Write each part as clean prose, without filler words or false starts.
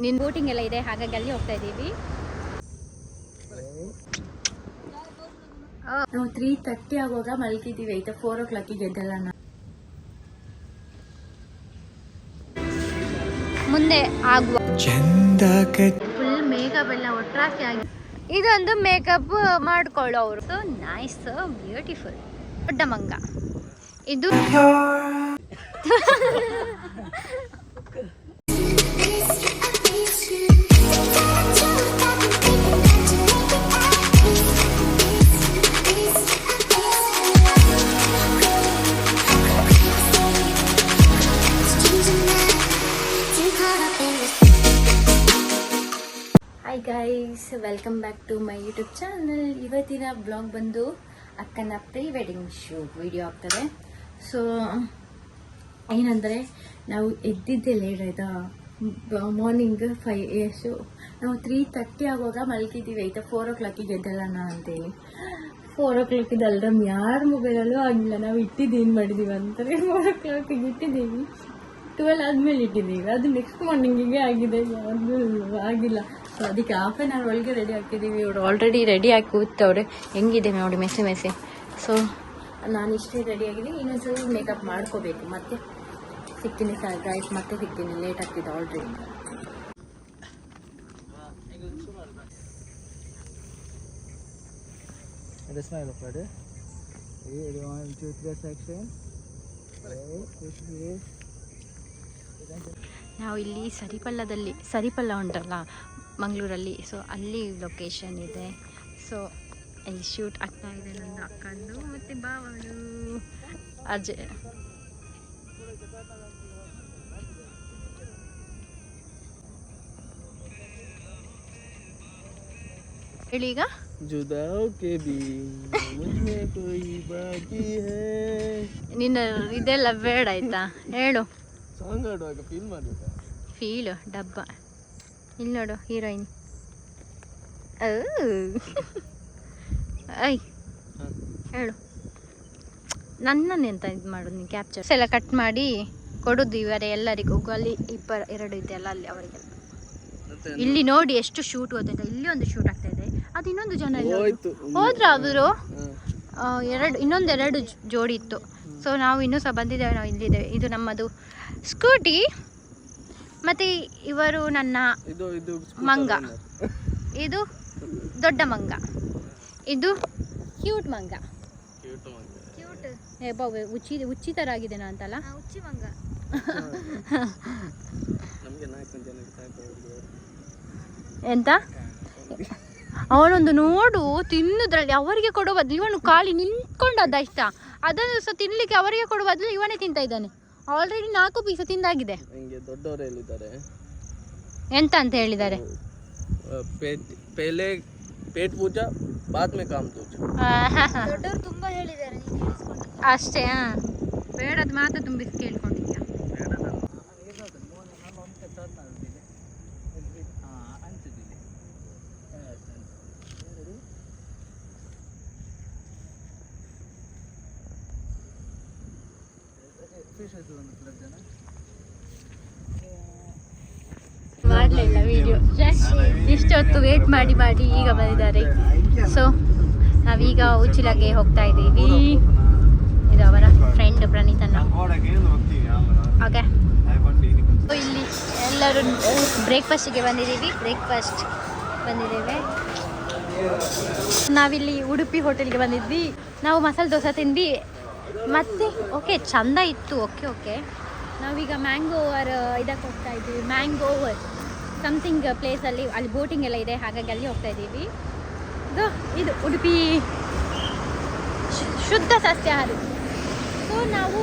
ನಿನ್ನ ಬೋಟಿಂಗ್ ಎಲ್ಲ ಇದೆ, ಹಾಗಾಗಿ ಅಲ್ಲಿ ಹೋಗ್ತಾ ಇದ್ದೀವಿ. ನಾವು 3:30 ಆಗುವಾಗ ಮಲ್ಗಿದ್ದೀವಿ ಆಯ್ತಾ. 4 o'clock ಗೆದ್ದಲ್ಲ ನಾವು. ಮುಂದೆ ಆಗುವ ಫುಲ್ ಮೇಕಪ್ ಎಲ್ಲ ಒಟ್ರಾಸಿ ಆಗಿ ಇದೊಂದು ಮೇಕಪ್ ಮಾಡ್ಕೊಳ್ಳೋರು. So nice, beautiful. ದೊಡ್ಡ ಮಂಗ ಇದು. Hi guys, welcome back to my YouTube channel. ಇವತ್ತಿನ ಬ್ಲಾಗ್ ಬಂದು ಅಕ್ಕನ ಪ್ರೀ ವೆಡ್ಡಿಂಗ್ ಶೂಟ್ ವಿಡಿಯೋ ಆಗ್ತದೆ. ಸೊ ಏನಂದರೆ ನಾವು ಎದ್ದಿದ್ದೆ ಲೇಟ್ ಆಯಿತಾ. ಮಾರ್ನಿಂಗ್ 5 ನಾವು 3:30 ಆಗುವಾಗ ಮಲ್ಗಿದ್ದೀವಿ ಆಯಿತಾ. 4 o'clock ಗೆದ್ದಲ್ಲ ಅಂತೇಳಿ 4 o'clock ಅಲ್ರಮ್ ಯಾರ ಮೊಬೈಲಲ್ಲೂ ಆಗಿಲ್ಲ. ನಾವು ಇಟ್ಟಿದ್ದೇನು ಮಾಡಿದ್ದೀವಿ ಅಂತಾರೆ. 4 o'clock ಇಟ್ಟಿದ್ದೀವಿ, 12 ಆದಮೇಲೆ ಇಟ್ಟಿದ್ದೀವಿ. ಅದು ನೆಕ್ಸ್ಟ್ ಮಾರ್ನಿಂಗಿಗೆ ಆಗಿದೆ, ಅದು ಆಗಿಲ್ಲ. ಸೊ ಅದಕ್ಕೆ ಹಾಫ್ ಆನ್ ಅವರ್ ಒಳಗೆ ರೆಡಿ ಹಾಕಿದ್ದೀವಿ. ಇವರು ಆಲ್ರೆಡಿ ರೆಡಿ ಹಾಕಿ ಕೂತವ್ರೆ. ಹೆಂಗಿದೆ ನೋಡಿ, ಮೆಸೆ. ಸೊ ನಾನು ಇಷ್ಟೇ ರೆಡಿ ಆಗಿದ್ದೀನಿ. ಇನ್ನೊಂದ್ಸಲ ಮೇಕಪ್ ಮಾಡ್ಕೋಬೇಕು. ಮತ್ತೆ ಸಿಗ್ತೀನಿ ಸರ್ ಗೈಸ್, ಮತ್ತೆ ಸಿಗ್ತೀನಿ. ಲೇಟ್ ಆಗ್ತಿದೆ ಆಲ್ರೆಡಿ. ನಾವು ಇಲ್ಲಿ ಸರಿಪಲ್ಲ ಉಂಟಲ್ಲ ಮಂಗಳೂರಲ್ಲಿ. ಸೊ ಅಲ್ಲಿ ಲೊಕೇಶನ್ ಇದೆ. ಸೊ ಇಲ್ಲಿ ಶೂಟ್ ಆಗ್ತಾ ಇದೆ. ನನ್ನ ಅಕ್ಕಂದು ಮತ್ತು ಬಾವಳು ಅಜಯ್. ಹೇಳಿ ಈಗ. ನಿನ್ನ ಇದೆಲ್ಲ ಬೇಡ ಆಯ್ತಾ, ಹೇಳು. ಫೀಲ್ ಡಬ್ಬ. ಇಲ್ಲಿ ನೋಡು ಹೀರೋಯಿನ್. ಐ ಹೇಳು. ನನ್ನನ್ನೆಂತ ಇದು ಮಾಡೋದು ನೀನು ಕ್ಯಾಪ್ಚರ್ಸ್ ಎಲ್ಲ ಕಟ್ ಮಾಡಿ ಕೊಡೋದು ಇವರೇ ಎಲ್ಲರಿಗೂ. ಅಲ್ಲಿ 2 ಇದೆಯಲ್ಲ ಅಲ್ಲಿ ಅವರಿಗೆಲ್ಲ. ಇಲ್ಲಿ ನೋಡಿ ಎಷ್ಟು ಶೂಟ್ ಹೋಗ್ತಾ. ಇಲ್ಲಿ ಒಂದು ಶೂಟ್ ಆಗ್ತಾ ಇದೆ. ಅದು ಇನ್ನೊಂದು ಜನ ಹೋದ್ರ ಅವರು ಇನ್ನೊಂದು 2 ಜೋಡಿ ಇತ್ತು. ಸೊ ನಾವು ಇನ್ನೂ ಸಹ ಬಂದಿದ್ದೇವೆ. ನಾವು ಇಲ್ಲಿದ್ದೇವೆ. ಇದು ನಮ್ಮದು ಸ್ಕೂಟಿ. ಮತ್ತು ಇವರು ನನ್ನ ಮಂಗ. ಇದು ದೊಡ್ಡ ಮಂಗ. ಇದು ಕ್ಯೂಟ್ ಮಂಗ. ಕ್ಯೂಟ್ ಉಚಿತರಾಗಿದ್ದೇನೆ ಅಂತಲ್ಲ, ಹುಚ್ಚಿ ಮಂಗ. ಎಂತ ಅವನೊಂದು ನೋಡು ತಿನ್ನುದ್ರಲ್ಲಿ ಅವರಿಗೆ ಕೊಡೋ ಬದಲು ಇವನು ಖಾಲಿ ನಿಂತ್ಕೊಂಡದ್ದ ಇಷ್ಟ. ಅದನ್ನು ಸಹ ತಿನ್ಲಿಕ್ಕೆ ಅವರಿಗೆ ಕೊಡೋ ಬದಲು ಇವನೇ ತಿಂತಾ ಇದ್ದಾನೆ. ಆಲ್ರೆಡಿ 4 ಪೀಸ್ ತಿಂದಾಗಿದೆ. ಎಂತ ಅಂತ ಹೇಳಿದ್ದಾರೆ? ಅಷ್ಟೇ. ಬೇಡದ ಮಾತ್ರ ತುಂಬಿಸಿ ಕೇಳ್ಕೊಂಡಿದ್ಯಾ? ಮಾಡಲಿಲ್ಲ ವಿಡಿಯೋ. ಇಷ್ಟೊತ್ತು ವೇಟ್ ಮಾಡಿ ಈಗ ಬಂದಿದ್ದಾರೆ. ಸೊ ನಾವೀಗ ಉಚ್ಚಿಲಗೆ ಹೋಗ್ತಾ ಇದ್ದೀವಿ. ಇದು ಅವರ ಫ್ರೆಂಡ್ ಪ್ರಣೀತನ. ಓಕೆ, ಇಲ್ಲಿ ಎಲ್ಲರೂ ಬ್ರೇಕ್ಫಾಸ್ಟಿಗೆ ಬಂದಿದ್ದೇವೆ. ನಾವಿಲ್ಲಿ ಉಡುಪಿ ಹೋಟೆಲ್ಗೆ ಬಂದಿದ್ವಿ. ನಾವು ಮಸಾಲೆ ದೋಸೆ ತಿಂದ್ವಿ. ಮತ್ತೆ ಓಕೆ ಚಂದ ಇತ್ತು. ಓಕೆ ನಾವೀಗ ಮ್ಯಾಂಗೋವರ್ ಇದಕ್ಕೆ ಹೋಗ್ತಾ ಇದ್ದೀವಿ. ಮ್ಯಾಂಗೋವರ್ ಸಮಥಿಂಗ್ ಪ್ಲೇಸಲ್ಲಿ ಅಲ್ಲಿ ಬೋಟಿಂಗ್ ಎಲ್ಲ ಇದೆ, ಹಾಗಾಗಿ ಅಲ್ಲಿ ಹೋಗ್ತಾ ಇದ್ದೀವಿ. ಇದು ಉಡುಪಿ ಶುದ್ಧ ಸಸ್ಯಾಹಾರಿ. ಸೊ ನಾವು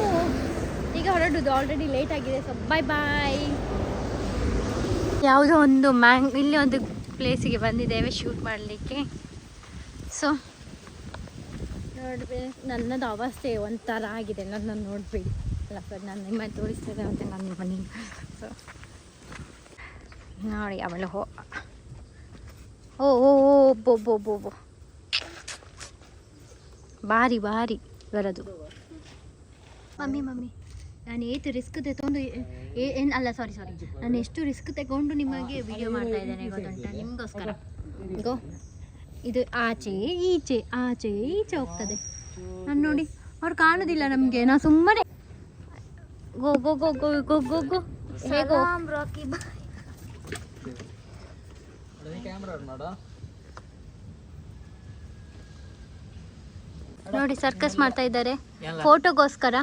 ಈಗ ಹೊರಡುದು. ಆಲ್ರೆಡಿ ಲೇಟ್ ಆಗಿದೆ. So bye. ಯಾವುದೋ ಒಂದು ಇಲ್ಲಿ ಒಂದು ಪ್ಲೇಸಿಗೆ ಬಂದಿದ್ದೇವೆ ಶೂಟ್ ಮಾಡಲಿಕ್ಕೆ. ಸೊ ನೋಡ್ಬೇಡಿ, ನನ್ನದು ಅವಸ್ಥೆ ಒಂಥರ ಆಗಿದೆ. ನನ್ನನ್ನು ನೋಡಬೇಡಿ ಅಲ್ಲ ಸರ್, ನಾನು ನಿಮ್ಮನ್ನು ತೋರಿಸ್ತೇವೆ ಅಂತ ನಾನು ನಿಮ್ಮನ್ನು. ಸೊ ನೋಡಿ ಅವಳು ಓ ಭಾರಿ ಬರೋದು. ಮಮ್ಮಿ ನಾನು ಏತು ರಿಸ್ಕ್ ತೊಂದು ಅಲ್ಲ ಸಾರಿ ನಾನು ಎಷ್ಟು ರಿಸ್ಕ್ ತಗೊಂಡು ನಿಮಗೆ ವಿಡಿಯೋ ಮಾಡ್ತಾ ಇದ್ದೇನೆ ಗೊತ್ತುಂಟ ನಿಮಗೋಸ್ಕರ. ಗೋ ಇದು ಆಚೆ ಈಚೆ ಹೋಗ್ತದೆ. ನಾನು ನೋಡಿ ಅವ್ರು ಕಾಣುದಿಲ್ಲ ನಮಗೆ, ನಾ ಸುಮ್ಮನೆ ಗೋ ಗೋ ಗೋ ಗೋ ಗೋ ಗೋ ಗೋ ಹೇಗೋ ರಾಕಿ ಬಾಯ್. ನೋಡಿ ಸರ್ಕಸ್ ಮಾಡ್ತಾ ಇದ್ದಾರೆ ಫೋಟೋಗೋಸ್ಕರ.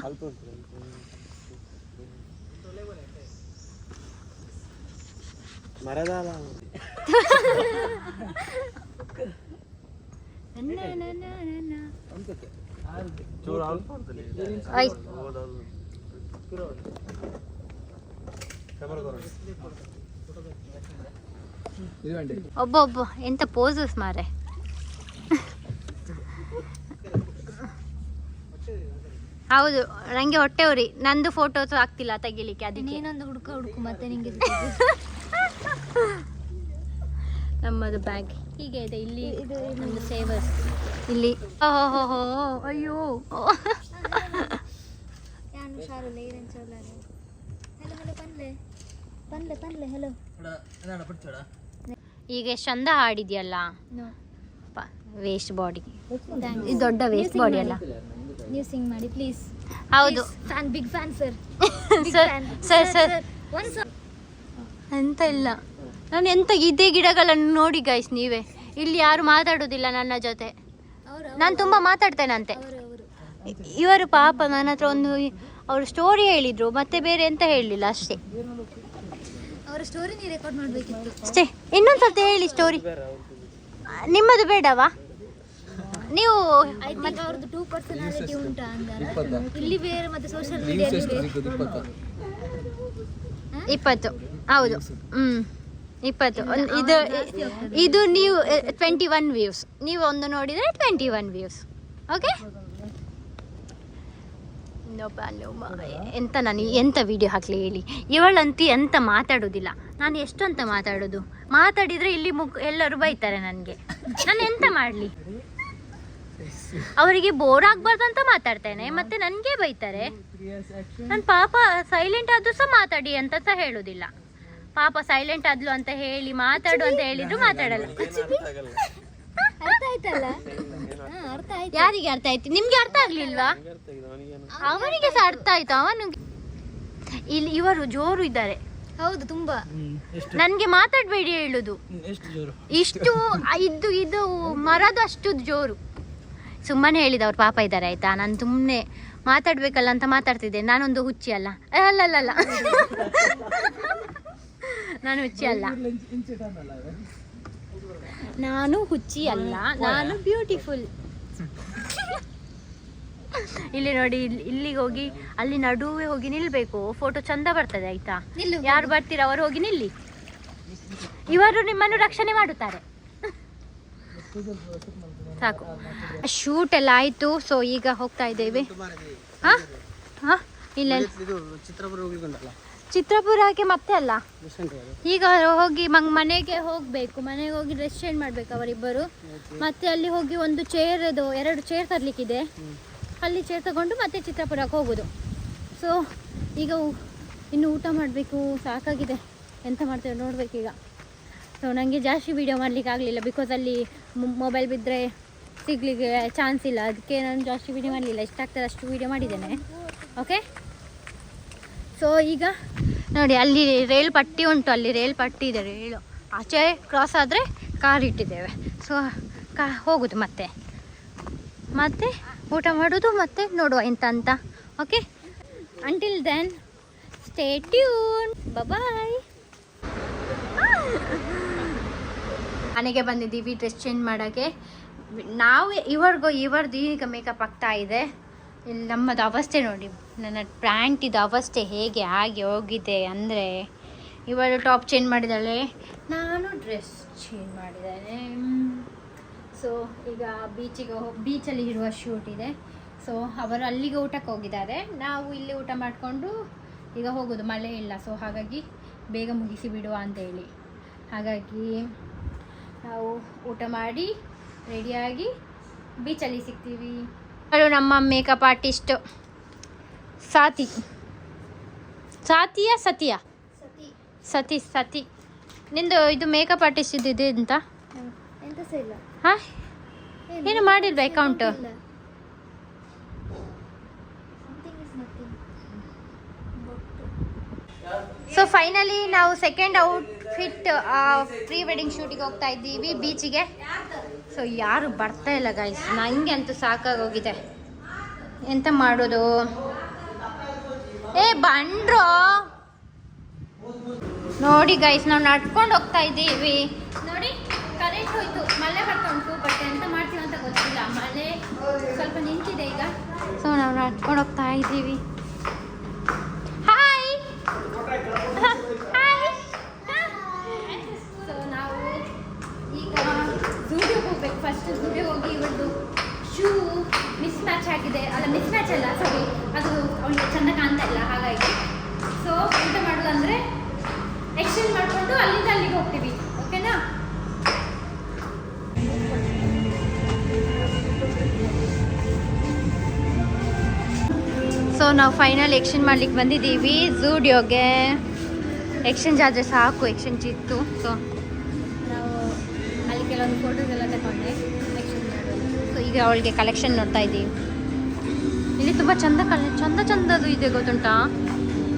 ಒಬ್ಬ ಎಂತ ಪೋಸಸ್ ಮಾರೆ. ಹೌದು ನಂಗೆ ಹೊಟ್ಟೆ ಉರಿ, ನಂದು ಫೋಟೋಸ್ ಆಗ್ತಿಲ್ಲ ತೆಗಿಲಿಕ್ಕೆ, ಅದಕ್ಕೆ ಇನ್ನೊಂದು ಹುಡುಕು ಮತ್ತೆ ನಿಂಗೆ ನಮ್ಮದು ಬ್ಯಾಗ್ ಹೀಗೆ ಇದೆ. ಇಲ್ಲಿ ನಮ್ಮದು ಸೇವರ್ಸ್ ಇಲ್ಲಿ. ಓಹೋ ಅಯ್ಯೋ ಈಗ ಎಷ್ಟು ಚಂದ ಹಾಡಿದ್ಯಲ್ಲ. ವೇಸ್ಟ್ ಬಾಡಿ, ಇದು ದೊಡ್ಡ ವೇಸ್ಟ್ ಬಾಡಿ ಅಲ್ಲ. ನೀವು ಸಿಂಗ್ ಮಾಡಿ ಪ್ಲೀಸ್. ಹೌದು ಬಿಗ್ ಫ್ಯಾನ್ ಸರ್. ಸರ್ ಎಂತ ಇಲ್ಲ, ನಾನು ಎಂತ ಇದೇ ಗಿಡಗಳನ್ನು ನೋಡಿ ಗೈಸ್ ನೀವೇ. ಇಲ್ಲಿ ಯಾರು ಮಾತಾಡೋದಿಲ್ಲ ನನ್ನ ಜೊತೆ, ನಾನು ತುಂಬ ಮಾತಾಡ್ತೇನಂತೆ. ಇವರು ಪಾಪ ನನ್ನ ಹತ್ರ ಒಂದು ಅವರು ಸ್ಟೋರಿ ಹೇಳಿದ್ರು, ಮತ್ತೆ ಬೇರೆ ಎಂತ ಹೇಳಲಿಲ್ಲ ಅಷ್ಟೇ. ಅವರ ಸ್ಟೋರಿ ನೀವು ರೆಕಾರ್ಡ್ ಮಾಡಬೇಕಿತ್ತು ಅಷ್ಟೇ. ಇನ್ನೊಂದ್ಸತಿ ಹೇಳಿ ಸ್ಟೋರಿ. ನಿಮ್ಮದು ಬೇಡವಾ? ನೀವು ಅವ್ರದ್ದು 2 ಪರ್ಸನಾಲಿಟಿ ಉಂಟಾ ಅಂತಾರೆ. ಇಲ್ಲಿ ಬೇರೆ ಮತ್ತೆ ಸೋಷಿಯಲ್ ಮೀಡಿಯಾದಲ್ಲಿ 20 ಹೌದು 20. ಇದು ನೀವು 21 ವ್ಯೂಸ್, ನೀವು ಒಂದು ನೋಡಿದರೆ 21 ವ್ಯೂಸ್. ಓಕೆ ಎಂತ ನಾನು ಎಂತ ವಿಡಿಯೋ ಹಾಕಲಿ ಹೇಳಿ. ಇವಳಂತೂ ಎಂತ ಮಾತಾಡೋದಿಲ್ಲ, ನಾನು ಎಷ್ಟು ಅಂತ ಮಾತಾಡೋದು. ಮಾತಾಡಿದರೆ ಇಲ್ಲಿ ಎಲ್ಲರೂ ಬೈತಾರೆ ನನಗೆ, ನಾನು ಎಂತ ಮಾಡಲಿ. ಅವರಿಗೆ ಬೋರ್ ಆಗ್ಬಾರ್ದು ಅಂತ ಮಾತಾಡ್ತೇನೆ, ಮತ್ತೆ ನನಗೆ ಬೈತಾರೆ. ನನ್ನ ಪಾಪ ಸೈಲೆಂಟ್ ಆದ್ರೂ ಸಹ ಮಾತಾಡಿ ಅಂತ ಸಹ ಹೇಳೋದಿಲ್ಲ. ಪಾಪ ಸೈಲೆಂಟ್ ಆದ್ಲು ಅಂತ ಹೇಳಿ ಮಾತಾಡು ಅಂತ ಹೇಳಿದ್ರು ಮಾತಾಡಲ್ಲ. ಅರ್ಥ ಆಯ್ತಲ್ಲ? ಅರ್ಥ ಆಯ್ತು. ಯಾರಿಗೆ ಅರ್ಥ ಆಯ್ತು? ನಿಮ್ಗೆ ಅರ್ಥ ಆಗ್ಲಿಲ್ವಾ? ಅವನಿಗೆ ಸಹ ಅರ್ಥ ಆಯ್ತು. ಅವನು ಇಲ್ಲಿ ಇವರು ಜೋರು ಇದ್ದಾರೆ. ಹೌದು ತುಂಬಾ. ನನ್ಗೆ ಮಾತಾಡ್ಬೇಡಿ ಹೇಳುದು. ಇಷ್ಟು ಇದು ಮರದಷ್ಟು ಜೋರು. ಸುಮ್ಮನೆ ಹೇಳಿದ ಅವ್ರು ಪಾಪ ಇದ್ದಾರೆ ಆಯ್ತಾ. ನಾನು ಸುಮ್ಮನೆ ಮಾತಾಡ್ಬೇಕಲ್ಲ ಅಂತ ಮಾತಾಡ್ತಿದ್ದೆ. ನಾನೊಂದು ಹುಚ್ಚಿ ಅಲ್ಲ. ಅಲ್ಲಲ್ಲ ನಾನು ಹುಚ್ಚಿ ಅಲ್ಲ, ನಾನು ಹುಚ್ಚಿ ಅಲ್ಲ, ನಾನು ಬ್ಯೂಟಿಫುಲ್. ಇಲ್ಲಿ ನೋಡಿ, ಇಲ್ಲಿಗೆ ಹೋಗಿ ಅಲ್ಲಿ ನಡುವೆ ಹೋಗಿ ನಿಲ್ಬೇಕು, ಫೋಟೋ ಚಂದ ಬರ್ತದೆ ಆಯ್ತಾ. ಯಾರು ಬರ್ತೀರಾ ಅವರು ಹೋಗಿ ನಿಲ್ಲಿ, ಇವರು ನಿಮ್ಮನ್ನು ರಕ್ಷಣೆ ಮಾಡುತ್ತಾರೆ. ಸಾಕು, ಶೂಟ್ ಎಲ್ಲ ಆಯ್ತು. ಸೊ ಈಗ ಹೋಗ್ತಾ ಇದ್ದೇವೆ. ಇಲ್ಲ ಚಿತ್ರಪುರಕ್ಕೆ ಮತ್ತೆ ಅಲ್ಲ, ಈಗ ಹೋಗಿ ಮನೆಗೆ ಹೋಗ್ಬೇಕು. ಮನೆಗೆ ಹೋಗಿ ಡ್ರೆಸ್ ಚೇಂಜ್ ಮಾಡ್ಬೇಕು ಅವರಿಬ್ಬರು. ಮತ್ತೆ ಅಲ್ಲಿ ಹೋಗಿ ಒಂದು ಚೇರ್ದು 2 ಚೇರ್ ತರ್ಲಿಕ್ಕಿದೆ. ಅಲ್ಲಿ ಚೇರ್ ತಗೊಂಡು ಮತ್ತೆ ಚಿತ್ರಪುರಕ್ಕೆ ಹೋಗೋದು. ಸೊ ಈಗ ಇನ್ನು ಊಟ ಮಾಡಬೇಕು, ಸಾಕಾಗಿದೆ. ಎಂತ ಮಾಡ್ತೇವೆ ನೋಡ್ಬೇಕೀಗ. ಸೊ ನನಗೆ ಜಾಸ್ತಿ ವೀಡಿಯೋ ಮಾಡಲಿಕ್ಕೆ ಆಗಲಿಲ್ಲ, ಬಿಕಾಸ್ ಅಲ್ಲಿ ಮೊಬೈಲ್ ಬಿದ್ದರೆ ಸಿಗಲಿಕ್ಕೆ ಚಾನ್ಸ್ ಇಲ್ಲ. ಅದಕ್ಕೆ ನಾನು ಜಾಸ್ತಿ ವೀಡಿಯೋ ಮಾಡಲಿಲ್ಲ. ಎಷ್ಟಾಗ್ತದೆ ಅಷ್ಟು ವೀಡಿಯೋ ಮಾಡಿದ್ದೇನೆ. ಓಕೆ, ಸೊ ಈಗ ನೋಡಿ ಅಲ್ಲಿ ರೈಲ್ ಪಟ್ಟಿ ಉಂಟು, ಅಲ್ಲಿ ರೈಲ್ ಪಟ್ಟಿ ಇದೆ. ರೈಲು ಆಚೆ ಕ್ರಾಸ್ ಆದರೆ ಕಾರ್ ಇಟ್ಟಿದ್ದೇವೆ. ಸೊ ಹೋಗೋದು ಮತ್ತೆ ಊಟ ಮಾಡೋದು, ಮತ್ತೆ ನೋಡುವ ಎಂತ ಅಂತ. Okay, until then stay tune, bye. ಮನೆಗೆ ಬಂದಿದ್ದೀವಿ ಡ್ರೆಸ್ ಚೇಂಜ್ ಮಾಡೋಕ್ಕೆ. ನಾವು ಇವರದ್ದು ಈಗ ಮೇಕಪ್ ಆಗ್ತಾ ಇದೆ. ಇಲ್ಲಿ ನಮ್ಮದು ಅವಸ್ಥೆ ನೋಡಿ, ನನ್ನ ಪ್ಯಾಂಟಿದು ಅವಸ್ಥೆ ಹೇಗೆ ಆಗಿ ಹೋಗಿದೆ ಅಂದರೆ, ಇವಳು ಟಾಪ್ ಚೇಂಜ್ ಮಾಡಿದ್ದಾಳೆ, ನಾನು ಡ್ರೆಸ್ ಚೇಂಜ್ ಮಾಡಿದ್ದೇನೆ. ಸೊ ಈಗ ಬೀಚಲ್ಲಿ ಇರುವ ಶೂಟ್ ಇದೆ. ಸೊ ಅವರು ಅಲ್ಲಿಗೆ ಊಟಕ್ಕೆ ಹೋಗಿದ್ದಾರೆ, ನಾವು ಇಲ್ಲಿ ಊಟ ಮಾಡಿಕೊಂಡು ಈಗ ಹೋಗೋದು. ಮಳೆ ಇಲ್ಲ, ಸೊ ಹಾಗಾಗಿ ಬೇಗ ಮುಗಿಸಿ ಬಿಡುವ ಅಂತೇಳಿ. ಹಾಗಾಗಿ ನಾವು ಊಟ ಮಾಡಿ ರೆಡಿಯಾಗಿ ಬೀಚಲ್ಲಿ ಸಿಗ್ತೀವಿ. ನಮ್ಮ ಮೇಕಪ್ ಆರ್ಟಿಸ್ಟ್ ಸಾತಿ ಸಾತಿಯಾ ಸತಿಯಾ ಸತಿ ಸತಿ ನಿಂದು ಇದು ಮೇಕಪ್ ಆರ್ಟಿಸ್ಟ್ ಇದೆ ಅಂತ ಹಾ ಏನು ಮಾಡಿಲ್ವಾ ಅಕೌಂಟ್ ಸೊ ಫೈನಲಿ ನಾವು ಸೆಕೆಂಡ್ ಔಟ್ಫಿಟ್ ಪ್ರೀ ವೆಡ್ಡಿಂಗ್ ಶೂಟಿಗೆ ಹೋಗ್ತಾ ಇದ್ದೀವಿ ಬೀಚಿಗೆ. ಸೊ ಯಾರು ಬರ್ತಾ ಇಲ್ಲ ಗೈಸ್, ನನಗೆ ಅಂತೂ ಸಾಕಾಗೋಗಿದೆ. ಎಂತ ಮಾಡೋದು? ಏ ಬಂಡ್ರೋ ನೋಡಿ ಗೈಸ್, ನಾವು ನಡ್ಕೊಂಡು ಹೋಗ್ತಾ ಇದ್ದೀವಿ. ನೋಡಿ ಕರೆಂಟ್ ಹೋಯ್ತು, ಮಳೆ ಬರ್ತಾ ಉಂಟು, ಬಟ್ ಎಂತ ಮಾಡ್ತೀವಿ ಅಂತ ಗೊತ್ತಿಲ್ಲ. ಮಳೆ ಸ್ವಲ್ಪ ನಿಂತಿದೆ ಈಗ. ಸೊ ನಾವು ನಡ್ಕೊಂಡು ಹೋಗ್ತಾ ಇದ್ದೀವಿ. Hi hi. ಸೊ ನಾವು ಈಗ ಝೂಡಿಯೋಗೆ ಹೋಗ್ಬೇಕು. ಫಸ್ಟ್ ಝೂಡಿಯೋಗೆ ಹೋಗಿ ಇವತ್ತು ಶೂ ಮಿಸ್ ಮ್ಯಾಚ್ ಆಗಿದೆ, ಅಲ್ಲ ಮಿಸ್ ಮ್ಯಾಚ್ ಅಲ್ಲ ಸಾರಿ, ಅದು ಅವಳಿಗೆ ಚೆಂದ ಕಾಣ್ತಾ ಇಲ್ಲ, ಹಾಗಾಗಿ ಸೊ ಎಂತ ಮಾಡೋದಂದರೆ ಎಕ್ಸ್ಚೇಂಜ್ ಮಾಡಿಕೊಂಡು ಅಲ್ಲಿಂದ ಅಲ್ಲಿಗೆ ಹೋಗ್ತೀವಿ. ಓಕೆನಾ? ಸೊ ನಾವು ಫೈನಲ್ ಎಕ್ಸ್ಚೇಂಜ್ ಮಾಡ್ಲಿಕ್ಕೆ ಬಂದಿದ್ದೀವಿ ಝೂಡಿಯೋಗೆ. ಎಕ್ಸ್ಚೇಂಜ್ ಆದರೆ ಸಾಕು, ಎಕ್ಸ್ಚೇಂಜ್ ಇತ್ತು. ಸೊ ನಾವು ಅಲ್ಲಿ ಕೆಲವೊಂದು ಫೋಟೋಸ್ ಎಲ್ಲ ತಗೊಂಡೆ ಎಕ್ಸ್ಚೇಂಜ್ ಮಾಡೋದು. ಸೊ ಈಗ ಅವಳಿಗೆ ಕಲೆಕ್ಷನ್ ನೋಡ್ತಾ ಇದ್ದೀವಿ. ಇಲ್ಲಿ ತುಂಬ ಚಂದದು ಇದೆ ಗೊತ್ತುಂಟಾ,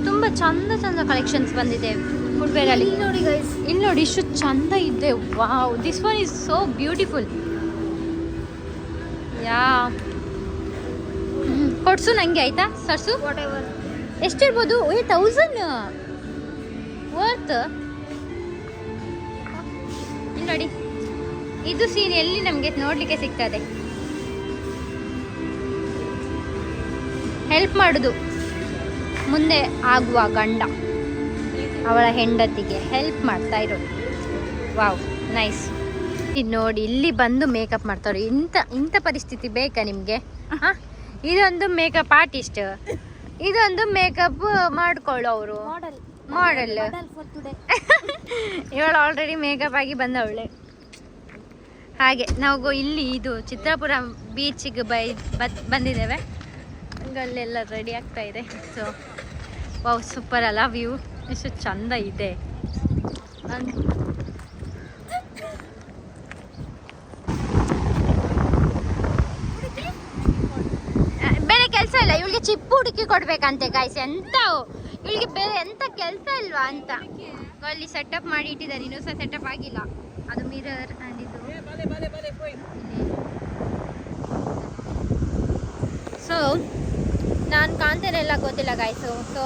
ತುಂಬ ಚಂದ ಕಲೆಕ್ಷನ್ಸ್ ಬಂದಿದೆ ಫುಟ್ವೇರಲ್ಲಿ. ನೋಡಿ ಗೈಸ್, ಇಲ್ಲಿ ನೋಡಿ ಇಷ್ಟು ಚಂದ ಇದೆ. Wow, this one is so beautiful. ಯಾ ಕೊಡ್ಸು ನನಗೆ ಆಯ್ತಾ ಸರ್ಸು? Whatever. ಎಷ್ಟಿರ್ಬೋದು? 1000 ವರ್ತ್. ಇಲ್ಲಿ ನೋಡಿ, ಇದು ಸೀನ್ ಎಲ್ಲಿ ನಮಗೆ ನೋಡಲಿಕ್ಕೆ ಸಿಗ್ತದೆ. ಹೆಲ್ಪ್ ಮಾಡೋದು ಮುಂದೆ ಆಗುವ ಗಂಡ ಅವಳ ಹೆಂಡತಿಗೆ ಹೆಲ್ಪ್ ಮಾಡ್ತಾ ಇರೋದು. Wow, nice. ಇದು ನೋಡಿ, ಇಲ್ಲಿ ಬಂದು ಮೇಕಪ್ ಮಾಡ್ತಾರೆ. ಇಂಥ ಪರಿಸ್ಥಿತಿ ಬೇಕಾ ನಿಮಗೆ? ಹಾಂ, ಇದೊಂದು ಮೇಕಪ್ ಆರ್ಟಿಸ್ಟ್, ಇದೊಂದು ಮೇಕಪ್ ಮಾಡ್ಕೊಳ್ಳೋರು ಮಾಡೆಲ್. ಇವಳು ಆಲ್ರೆಡಿ ಮೇಕಪ್ ಆಗಿ ಬಂದವಳೆ. ಹಾಗೆ ನಾವು ಇಲ್ಲಿ ಇದು ಚಿತ್ರಾಪುರ ಬೀಚಿಗೆ ಬಂದಿದ್ದೇವೆ. ಅಲ್ಲೆಲ್ಲ ರೆಡಿ ಆಗ್ತಾ ಇದೆ. ಸೊ ವಾವ್, ಸೂಪರ್ ಅಲ್ಲ ವ್ಯೂ, ಎಷ್ಟು ಚಂದ ಇದೆ. ಬೇರೆ ಕೆಲಸ ಇಲ್ಲ ಇವಳಿಗೆ, ಚಿಪ್ಪು ಹುಡುಕಿ ಕೊಡ್ಬೇಕಂತೆ ಗಾಯ್ಸ್. ಎಂತ ಇವಳಿಗೆ ಬೇರೆ ಎಂತ ಕೆಲಸ ಇಲ್ವಾ ಅಂತ ಅಲ್ಲಿ ಸೆಟಪ್ ಮಾಡಿ ಇಟ್ಟಿದ್ದಾರೆ. ಇನ್ನೂ ಸಹ ಸೆಟಪ್ ಆಗಿಲ್ಲ. ಅದು ಮಿರರ್ ಆ್ಯಂಡ್ ಇದು. ಸೊ ನಾನು ಕಾಣ್ತೇನೆ ಎಲ್ಲ ಗೊತ್ತಿಲ್ಲ ಗಾಯ್ಸು. ಸೊ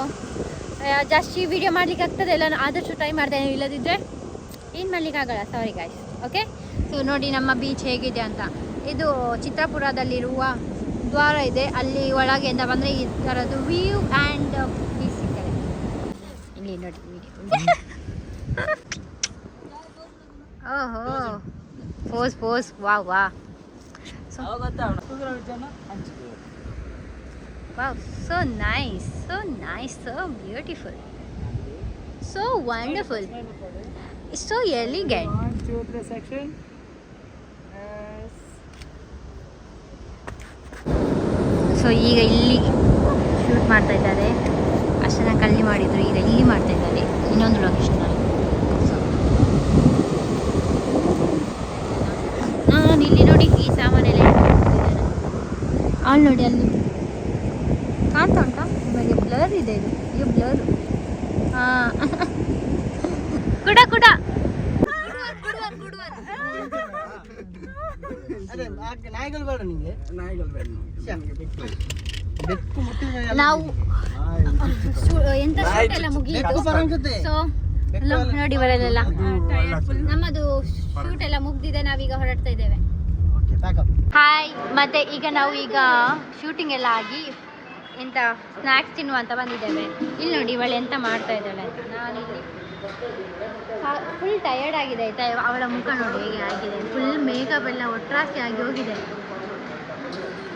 ಜಾಸ್ತಿ ವಿಡಿಯೋ ಮಾಡ್ಲಿಕ್ಕೆ ಆಗ್ತದೆ ಇಲ್ಲ, ಆದಷ್ಟು ಟ್ರೈ ಮಾಡ್ತೇನೆ. ಇಲ್ಲದಿದ್ದರೆ ಏನು ಮಾಡ್ಲಿಕ್ಕೆ ಆಗಲ್ಲ, ಸಾರಿ ಗಾಯ್ಸ್. ಓಕೆ, ಸೊ ನೋಡಿ ನಮ್ಮ ಬೀಚ್ ಹೇಗಿದೆ ಅಂತ. ಇದು ಚಿತ್ರಾಪುರದಲ್ಲಿರುವ ದ್ವಾರ ಇದೆ, ಅಲ್ಲಿ ಒಳಗೆ ಅಂತ ಬಂದರೆ ಈ ಥರದ್ದು ವ್ಯೂ ಆ್ಯಂಡ್ ಬೀಚ್ ಸಿಗ್ತದೆ. ಇಲ್ಲಿ ನೋಡಿ ವಿಡಿಯೋ. ಓಹೋ, ಪೋಸ್ ವಾ ವಾ. So wow, so nice, so beautiful, so wonderful, it's so elegant. 1, 2, 3 section. Yes. So ಈಗ ಇಲ್ಲಿ ಶೂಟ್ ಮಾಡ್ತಾ ಇದ್ದಾರೆ. ಅಷ್ಟು ಜನ ಕಲ್ಲಿ ಮಾಡಿದ್ರು, ಈಗ ಇಲ್ಲಿ ಮಾಡ್ತಾ ಇದ್ದಾರೆ ಇನ್ನೊಂದು ಲೊಕೇಶನಲ್ಲಿ. ನಾನು ಇಲ್ಲಿ ನೋಡಿ ಈ ಸಾಮಾನೆಲ್ಲ ಅಲ್ಲಿ ನೋಡಿ, ಅಲ್ಲಿ ಕಾಣ್ತಾ ಉಂಟಾ ನಿಮಗೆ? ಬ್ಲರ್ ಇದೆ ಇದು, ಇದು ಬ್ಲರ್. ಹಾಂ, ಕುಡ ನಾಯಿಗಳು ಬೇಡ ನಿಮಗೆ, ನಾಯಿಗಳು ಬೇಡ. ನಾವು ಎಂತ ಶೂಟ್ ಎಲ್ಲ ಮುಗಿಯಿತು. ಸೊ ನೋಡಿ ಬರಲ್ಲ, ನಮ್ಮದು ಶೂಟ್ ಎಲ್ಲ ಮುಗ್ದಿದೆ, ನಾವೀಗ ಹೊರಡ್ತಾ ಇದ್ದೇವೆ. ಹಾಯ್. ಮತ್ತೆ ನಾವು ಈಗ ಶೂಟಿಂಗ್ ಎಲ್ಲ ಆಗಿ ಎಂತ ಸ್ನ್ಯಾಕ್ಸ್ ತಿನ್ನುವಂತ ಬಂದಿದ್ದೇವೆ. ಇಲ್ಲಿ ನೋಡಿ ಇವಳು ಎಂತ ಮಾಡ್ತಾ ಇದ್ದಾಳೆ ಅಂತ. ನಾನಿಲ್ಲಿ ಫುಲ್ ಟಯರ್ಡ್ ಆಗಿದೆ ಆಯ್ತಾ. ಅವಳ ಮುಖ ನೋಡಿ ಹೇಗೆ ಆಗಿದೆ, ಫುಲ್ ಮೇಕಪ್ ಎಲ್ಲ ಒಟ್ರಾಸಿ ಆಗಿ ಹೋಗಿದೆ.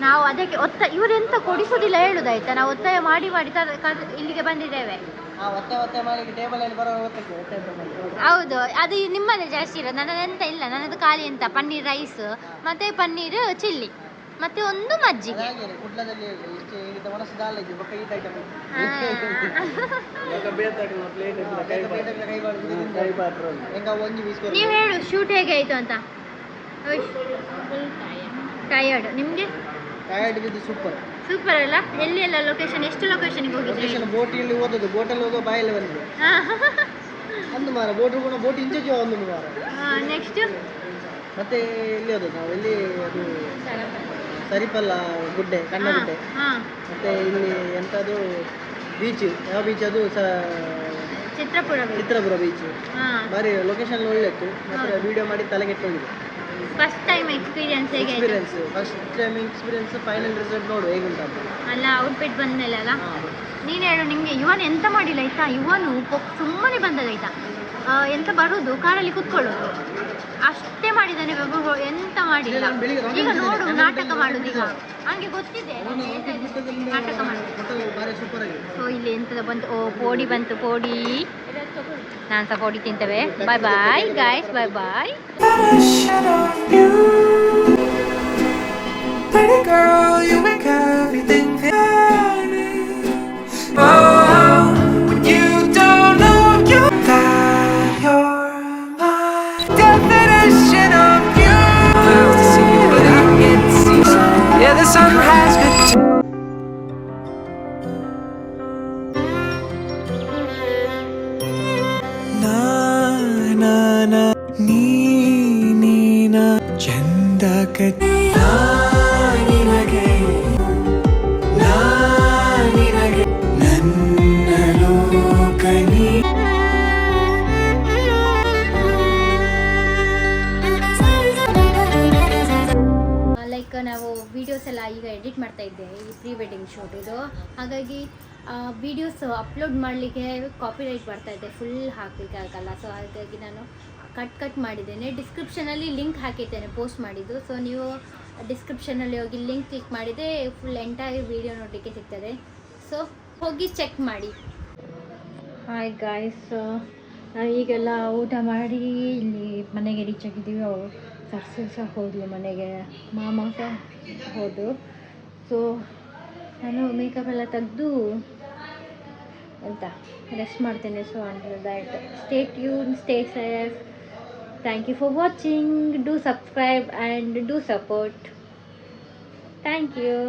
ನಾವು ಅದಕ್ಕೆ ಇವರೆಂತ ಕೊಡಿಸೋದಿಲ್ಲ ಹೇಳುದಾಯ್ತಾ. ನಾವು ಒತ್ತಾಯ ಮಾಡಿ ಇಲ್ಲಿಗೆ ಬಂದಿದ್ದೇವೆ. ಹೌದು, ಅದು ನಿಮ್ಮದೇ ಜಾಸ್ತಿ ಇರೋದು, ನನ್ನದೆಂತ ಇಲ್ಲ. ನನ್ನದು ಖಾಲಿ ಎಂತ ಪನ್ನೀರ್ ರೈಸ್ ಮತ್ತೆ ಪನ್ನೀರ್ ಚಿಲ್ಲಿ ಮತ್ತೆ ಒಂದು ಮಜ್ಜಿಗೆ. ಕುಡ್ಲದಲ್ಲಿ ಇಷ್ಟು ಮನಸ್ಸು ದಾಲ್ ಇದೆ ಬೊಕ್ಕ ಈ ಐಟಮ್ ನೀವು ಹೇಳು ಶೂಟ್ ಹೇಗೆ ಆಯ್ತು ಅಂತ. ಟಯರ್ಡ್. ನಿಮ್ಗೆ? ಟಯರ್ಡ್ ಇದು ಸೂಪರ್. ಸೂಪರ್ ಅಲ್ಲ? ಎಲ್ಲಿ ಎಲ್ಲ ಲೊಕೇಶನ್, ಎಷ್ಟು ಲೊಕೇಶನ್ಗೆ ಹೋಗಿದ್ರಿ? ಬೋಟಿಯಲ್ಲಿ ಓದೋದು, ಬೋಟಲ್ಲಿ ಹೋಗೋ ಬಾಯಲ್ಲಿ ಬಂದಿದೆ ಒಂದು ಮಾರ ಬೋಟ್ ಕೂಡ ಬೋಟ್ ಇಂಚೆಗೆ ಒಂದು ಮಾರ. ನೆಕ್ಸ್ಟ್ ಮತ್ತೆ ಎಲ್ಲಿ ಹೋದದ್ದು ನಾವು? ಎಲ್ಲಿ ಅದು ಸರಿಪಲ್ಲ ಗುಡ್ಡೆ, ಕಣ್ಣ ಗುಡ್ಡೆ. ಮತ್ತೆ ಇಲ್ಲಿ ಎಂಥದ್ದು ಬೀಚ್, ಯಾವ ಬೀಚ್ ಅದು? ಚಿತ್ರಪುರ ಬೀಚ್. ಬಾರಿ ಲೊಕೇಶನ್ ಒಳ್ಳೆ ಇತ್ತು. ಮತ್ತೆ ವಿಡಿಯೋ ಮಾಡಿ ತಲೆಗೆಟ್ಟು ಹೋಗಿದೆ. ಫಸ್ಟ್ ಟೈಮ್ ಎಕ್ಸ್ಪೀರಿಯನ್ಸ್ ಹೇಗೆ ಆಯ್ತು? First time experience. Final result ನೋಡು ಹೇಗುಂಟು ಅಲ್ಲ, ಔಟ್ಫಿಟ್ ಬಂದ್ಮೇಲೆ ಅಲ್ಲ. ನೀನು ಹೇಳು, ನಿಮಗೆ ಇವನ್ ಎಂತ ಮಾಡಿಲ್ಲ ಆಯ್ತಾ? ಇವನು ಸುಮ್ಮನೆ ಬಂದದಾಯ್ತಾ, ಎಂತ ಬರುದು ಕಾರಲ್ಲಿ ಕುತ್ಕೊಳ್ಳೋದು ಅಷ್ಟೇ ಮಾಡಿದ್ದಾನೆ. ಎಂತ ಮಾಡಿಲ್ಲ. ಈಗ ನೋಡು ನಾಟಕ ಮಾಡುದು. ಈಗ ಹಂಗೆ ಗೊತ್ತಿದೆ ನಾಟಕ ಮಾಡುದು. ಸೊ ಇಲ್ಲಿ ಎಂತದ ಬಂತು? ಓ ಪೋಡಿ ಬಂತು, ಪೋಡಿ. ನಾನು ಸಹ ಪೋಡಿ ತಿಂತೇವೆ. Bye bye guys, bye bye. Pretty girl, you make everything funny. Oh, when you don't know you that you're my definition of beauty. I love to see you, but I can't see. Yeah, the sun has good too. Na na na, ni na, chanda ka. Like ನಾವು videos ಎಲ್ಲ ಈಗ edit ಮಾಡ್ತಾ ಇದ್ದೇವೆ, ಈ pre wedding shoot ಇದು. ಹಾಗಾಗಿ videos upload ಮಾಡಲಿಕ್ಕೆ copyright ಬರ್ತಾ ಇದೆ, ಫುಲ್ ಹಾಕಲಿಕ್ಕಾಗಲ್ಲ. ಸೊ ಹಾಗಾಗಿ ನಾನು ಕಟ್ ಮಾಡಿದ್ದೇನೆ. ಡಿಸ್ಕ್ರಿಪ್ಷನಲ್ಲಿ ಲಿಂಕ್ ಹಾಕಿದ್ದೇನೆ ಪೋಸ್ಟ್ ಮಾಡಿದ್ದು. ಸೊ ನೀವು ಡಿಸ್ಕ್ರಿಪ್ಷನಲ್ಲಿ ಹೋಗಿ ಲಿಂಕ್ ಕ್ಲಿಕ್ ಮಾಡಿದರೆ ಫುಲ್ ಎಂಟೈರ್ ವೀಡಿಯೋ ನೋಡಲಿಕ್ಕೆ ಸಿಗ್ತದೆ. ಸೊ ಹೋಗಿ ಚೆಕ್ ಮಾಡಿ. ಹಾಯ್ ಗಾಯ್ಸ್, ನಾವು ಈಗೆಲ್ಲ ಊಟ ಮಾಡಿ ಇಲ್ಲಿ ಮನೆಗೆ ರೀಚ್ ಆಗಿದ್ದೀವಿ. ಅವರು ಸರ್ಸು ಸಹ ಹೋದ್ಲು ಮನೆಗೆ, ಮಾಮ ಸಹ ಹೋದು. ಸೊ ನಾನು ಮೇಕಪ್ ಎಲ್ಲ ತೆಗೆದು ಅಂತ ರೆಸ್ಟ್ ಮಾಡ್ತೇನೆ. So until that stay tune, stay safe. Thank you for watching. Do subscribe and do support. Thank you.